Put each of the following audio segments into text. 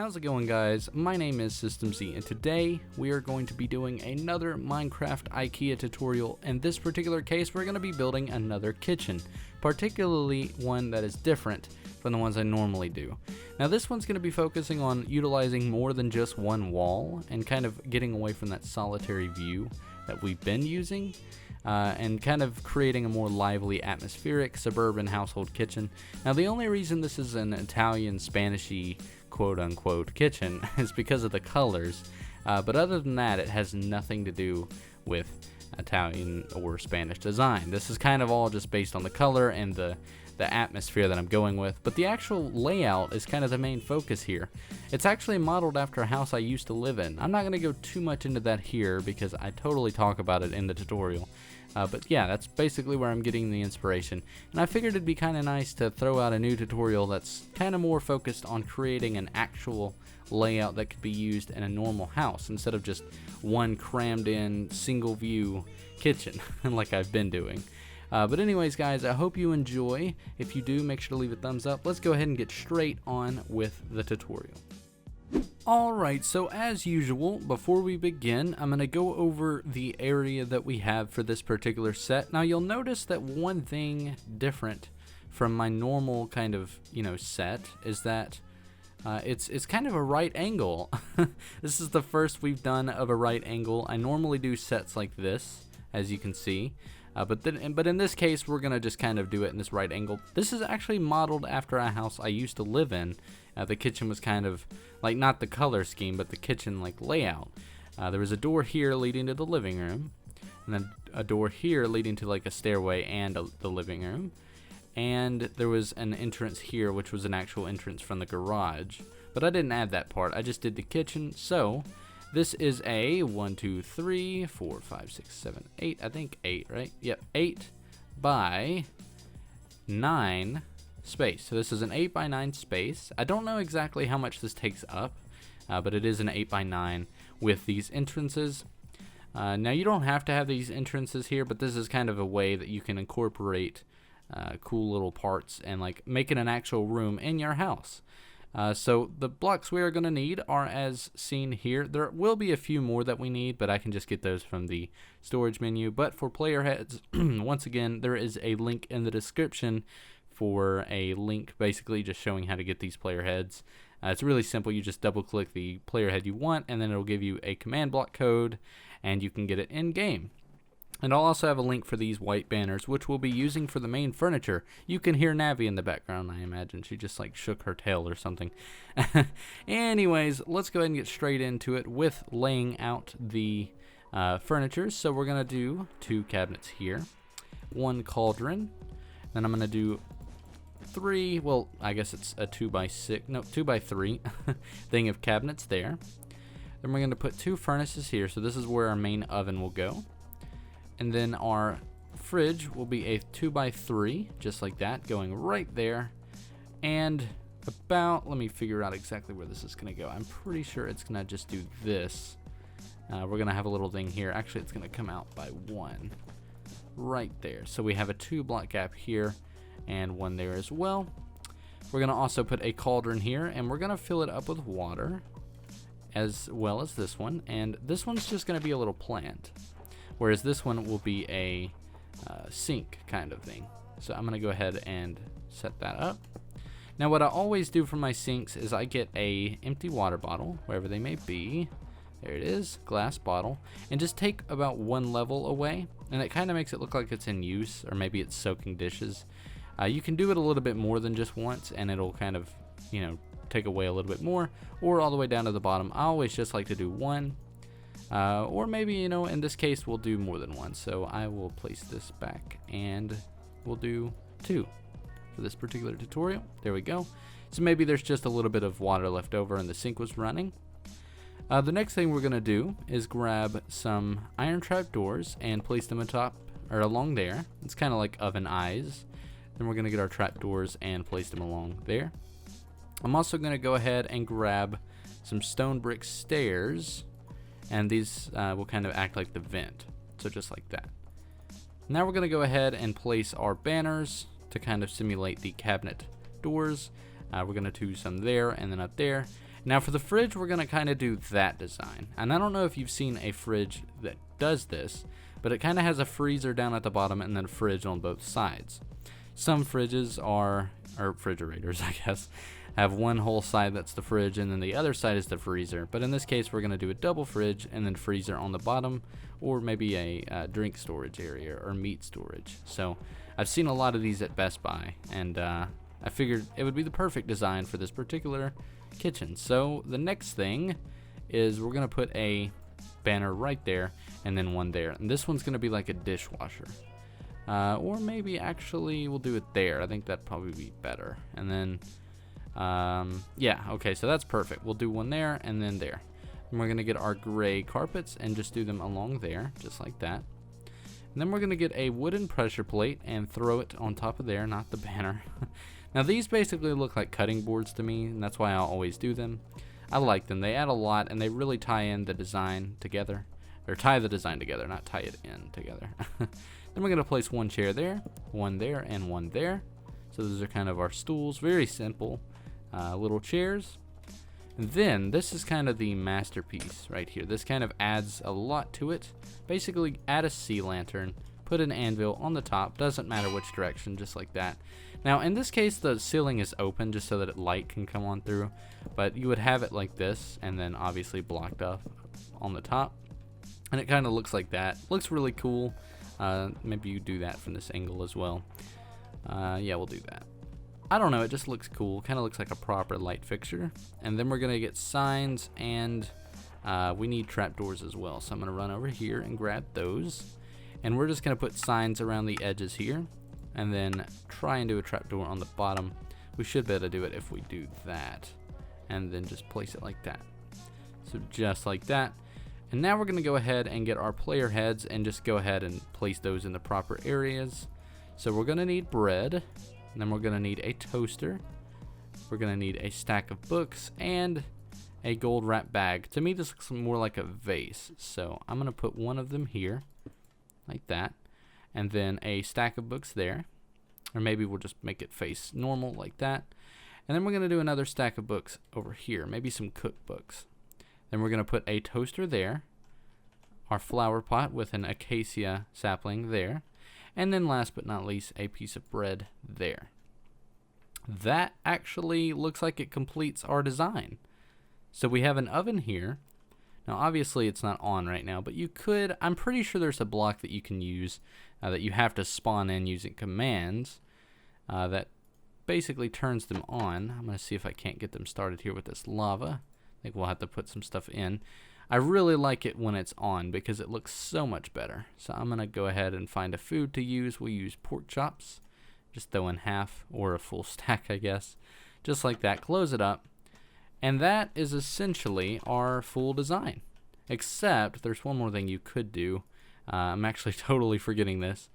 How's it going, guys? My name is SystemZ, and today we are going to be doing another Minecraft IKEA tutorial. In this particular case, we're going to be building another kitchen, particularly one that is different from the ones I normally do. Now this one's going to be focusing on utilizing more than just one wall and kind of getting away from that solitary view that we've been using. And kind of creating a more lively, atmospheric, suburban household kitchen. Now the only reason this is an Italian, Spanishy, quote-unquote kitchen is because of the colors, but other than that, it has nothing to do with Italian or Spanish design. This is kind of all just based on the color and the atmosphere that I'm going with, but the actual layout is kind of the main focus here. It's actually modeled after a house I used to live in. I'm not going to go too much into that here because I totally talk about it in the tutorial. But yeah, that's basically where I'm getting the inspiration. And I figured it'd be kind of nice to throw out a new tutorial that's kind of more focused on creating an actual layout that could be used in a normal house instead of just one crammed in single view kitchen like I've been doing. But anyways, guys, I hope you enjoy. If you do, make sure to leave a thumbs up. Let's go ahead and get straight on with the tutorial. Alright, so as usual, before we begin, I'm going to go over the area that we have for this particular set. Now you'll notice that one thing different from my normal kind of, set is that it's kind of a right angle. This is the first we've done of a right angle. I normally do sets like this, as you can see. But in this case, we're going to just kind of do it in this right angle. This is actually modeled after a house I used to live in. The kitchen was kind of, like, not the color scheme, but the kitchen, like, layout. There was a door here leading to the living room, and then a door here leading to, like, a stairway and the living room. And there was an entrance here, which was an actual entrance from the garage. But I didn't add that part. I just did the kitchen, so this is a 1, 2, 3, 4, 5, 6, 7, 8. I think 8, right? Yep, 8 by 9 space. So this is an 8 by 9 space. I don't know exactly how much this takes up, but it is an 8 by 9 with these entrances. Now you don't have to have these entrances here, but this is kind of a way that you can incorporate cool little parts and like make it an actual room in your house. So the blocks we are going to need are as seen here. There will be a few more that we need, but I can just get those from the storage menu. But for player heads, once again, there is a link in the description for a link basically just showing how to get these player heads. It's really simple. You just double click the player head you want, and then it'll give you a command block code, and you can get it in game. And I'll also have a link for these white banners, which we'll be using for the main furniture. You can hear Navi in the background, I imagine. She just like shook her tail or something. Anyways, let's go ahead and get straight into it with laying out the furniture. So we're going to do 2 cabinets here, 1 cauldron. Then I'm going to do 3, well, I guess it's a 2 by 3 thing of cabinets there. Then we're going to put 2 furnaces here. So this is where our main oven will go. And then our fridge will be a 2 by 3, just like that, going right there. And about, let me figure out exactly where this is going to go. I'm pretty sure it's going to just do this. We're going to have a little thing here. Actually, it's going to come out by 1 right there. So we have a 2 block gap here and 1 there as well. We're going to also put a cauldron here, and we're going to fill it up with water as well as this one. And this one's just going to be a little plant, whereas this one will be a sink kind of thing. So I'm going to go ahead and set that up. Now what I always do for my sinks is I get a empty water bottle, wherever they may be. There it is, glass bottle. And just take about 1 level away. And it kind of makes it look like it's in use, or maybe it's soaking dishes. You can do it a little bit more than just once, and it'll kind of, take away a little bit more. Or all the way down to the bottom. I always just like to do 1. Or maybe, in this case, we'll do more than 1. So I will place this back, and we'll do 2 for this particular tutorial. There we go. So maybe there's just a little bit of water left over and the sink was running. The next thing we're going to do is grab some iron trap doors and place them atop, or along there. It's kind of like oven eyes. Then we're going to get our trap doors and place them along there. I'm also going to go ahead and grab some stone brick stairs, and these will kind of act like the vent, so just like that. Now we're going to go ahead and place our banners to kind of simulate the cabinet doors. We're going to do some there and then up there. Now for the fridge, we're going to kind of do that design. And I don't know if you've seen a fridge that does this, but it kind of has a freezer down at the bottom and then a fridge on both sides. Some fridges are, or refrigerators I guess, have one whole side that's the fridge and then the other side is the freezer. But in this case, we're going to do a double fridge and then freezer on the bottom, or maybe a drink storage area or meat storage. So I've seen a lot of these at Best Buy, and I figured it would be the perfect design for this particular kitchen. So the next thing is we're going to put a banner right there and then one there. And this one's going to be like a dishwasher. Or maybe actually we'll do it there. I think that'd probably be better. And then, yeah, okay, so that's perfect. We'll do one there and then there. And we're going to get our gray carpets and just do them along there, just like that. And then we're going to get a wooden pressure plate and throw it on top of there, not the banner. Now these basically look like cutting boards to me, and that's why I'll always do them. I like them. They add a lot, and they really tie in the design together. Or tie the design together, not tie it in together. Then we're going to place one chair there, and one there. So those are kind of our stools. Very simple little chairs. And then this is kind of the masterpiece right here. This kind of adds a lot to it. Basically add a sea lantern, put an anvil on the top, doesn't matter which direction, just like that. Now in this case the ceiling is open just so that light can come on through, but you would have it like this and then obviously blocked up on the top. And it kind of looks like that. Looks really cool. Maybe you do that from this angle as well. Yeah, we'll do that. I don't know, it just looks cool. Kind of looks like a proper light fixture. And then we're going to get signs, and we need trapdoors as well. So I'm going to run over here and grab those. And we're just going to put signs around the edges here. And then try and do a trapdoor on the bottom. We should be able to do it if we do that. And then just place it like that. So just like that. And now we're going to go ahead and get our player heads and just go ahead and place those in the proper areas. So we're going to need bread. And then we're going to need a toaster. We're going to need a stack of books and a gold wrap bag. To me, this looks more like a vase. So I'm going to put one of them here, like that. And then a stack of books there. Or maybe we'll just make it face normal, like that. And then we're going to do another stack of books over here. Maybe some cookbooks. Then we're going to put a toaster there. Our flower pot with an acacia sapling there. And then last but not least, a piece of bread there. That actually looks like it completes our design. So we have an oven here. Now obviously it's not on right now, but you could, I'm pretty sure there's a block that you can use that you have to spawn in using commands that basically turns them on. I'm going to see if I can't get them started here with this lava. I think we'll have to put some stuff in. I really like it when it's on because it looks so much better. So I'm going to go ahead and find a food to use. We'll use pork chops. Just throw in half or a full stack, I guess. Just like that. Close it up. And that is essentially our full design. Except there's one more thing you could do. I'm actually totally forgetting this.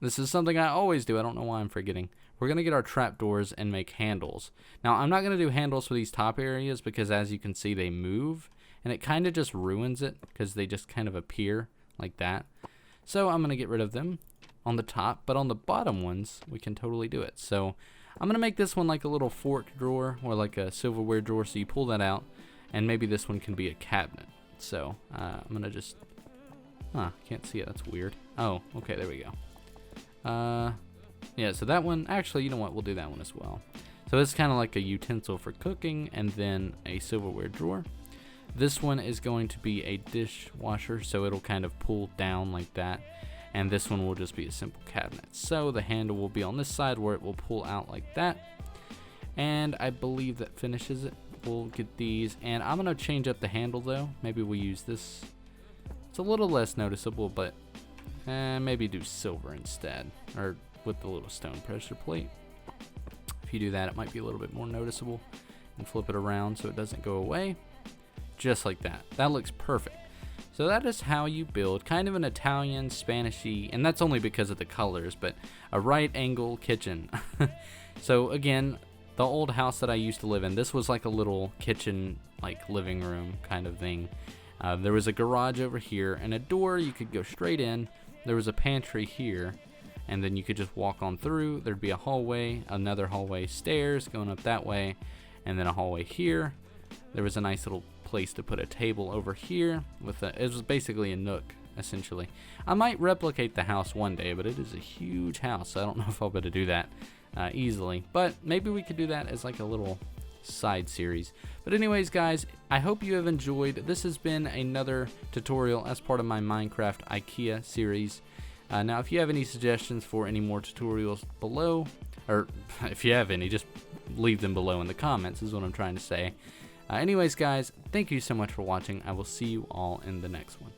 This is something I always do. I don't know why I'm forgetting. We're going to get our trapdoors and make handles. Now, I'm not going to do handles for these top areas because as you can see, they move. And it kind of just ruins it because they just kind of appear like that. So I'm going to get rid of them on the top. But on the bottom ones, we can totally do it. So I'm going to make this one like a little fork drawer or like a silverware drawer. So you pull that out. And maybe this one can be a cabinet. So I'm going to just... can't see it. That's weird. Oh, okay. There we go. Yeah, so that one... Actually, you know what? We'll do that one as well. So it's kind of like a utensil for cooking and then a silverware drawer. This one is going to be a dishwasher, so it'll kind of pull down like that. And this one will just be a simple cabinet. So the handle will be on this side where it will pull out like that. And I believe that finishes it. We'll get these. And I'm going to change up the handle though. Maybe we'll use this. It's a little less noticeable, but maybe do silver instead. Or with the little stone pressure plate. If you do that, it might be a little bit more noticeable. And flip it around so it doesn't go away. Just like that. That looks perfect. So that is how you build kind of an Italian, Spanishy, and that's only because of the colors, but a right angle kitchen. So again, the old house that I used to live in, this was like a little kitchen, like living room kind of thing. There was a garage over here and a door you could go straight in. There was a pantry here, and then you could just walk on through. There'd be a hallway, another hallway, stairs going up that way, and then a hallway here. there was a nice little place to put a table over here it was basically a nook, essentially. I might replicate the house one day, but it is a huge house, so I don't know if I'll be able to do that easily. But maybe we could do that as like a little side series. But anyways, guys, I hope you have enjoyed. This has been another tutorial as part of my Minecraft IKEA series. Now, if you have any suggestions for any more tutorials below, or if you have any, just leave them below in the comments is what I'm trying to say. Anyways, guys, thank you so much for watching. I will see you all in the next one.